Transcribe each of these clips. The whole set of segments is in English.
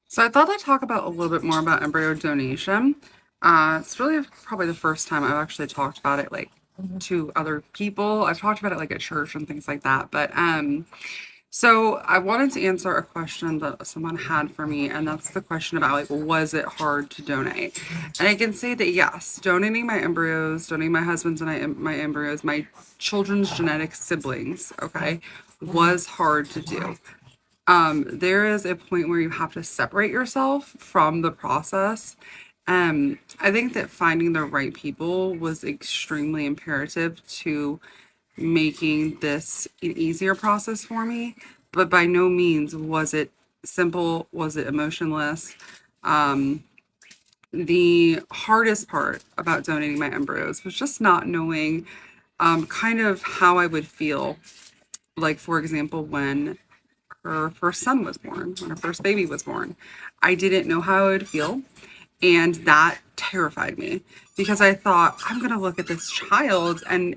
So I thought I'd talk about a little bit more about embryo donation. It's really probably the first time I've actually talked about it like to other people. I've talked about it like at church and things like that. So I wanted to answer a question that someone had for me, and that's the question about like, was it hard to donate? And I can say that yes, donating my embryos, donating my husband's and my embryos, my children's genetic siblings, okay, was hard to do. There is a point where you have to separate yourself from the process. I think that finding the right people was extremely imperative to making this an easier process for me, but by no means was it simple, was it emotionless. The hardest part about donating my embryos was just not knowing kind of how I would feel. Like, for example, when her first son was born, when her first baby was born. I didn't know how I would feel. And that terrified me because I thought, I'm going to look at this child and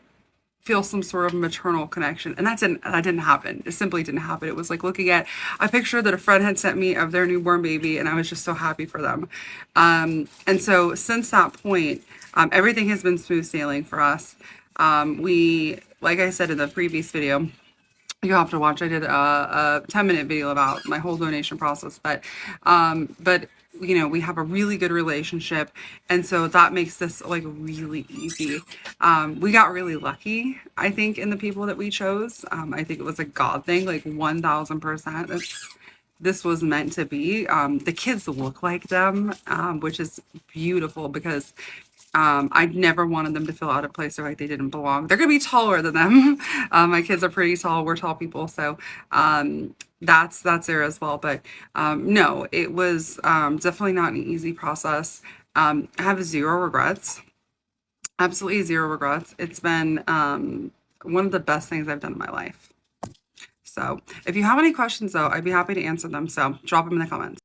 feel some sort of maternal connection. And that didn't happen. It simply didn't happen. It was like looking at a picture that a friend had sent me of their newborn baby, and I was just so happy for them. And so since that point, everything has been smooth sailing for us. Like I said in the previous video, you have to watch. I did a 10-minute video about my whole donation process, but you know, we have a really good relationship, and so that makes this like really easy. We got really lucky, I think, in the people that we chose. I think it was a God thing, like 1000%. This was meant to be. The kids look like them, which is beautiful because I'd never wanted them to feel out of place or like they didn't belong. They're gonna be taller than them. My kids are pretty tall. We're tall people, so that's there as well. But no, it was definitely not an easy process. I have zero regrets. Absolutely zero regrets. It's been one of the best things I've done in my life. So if you have any questions, though, I'd be happy to answer them. So drop them in the comments.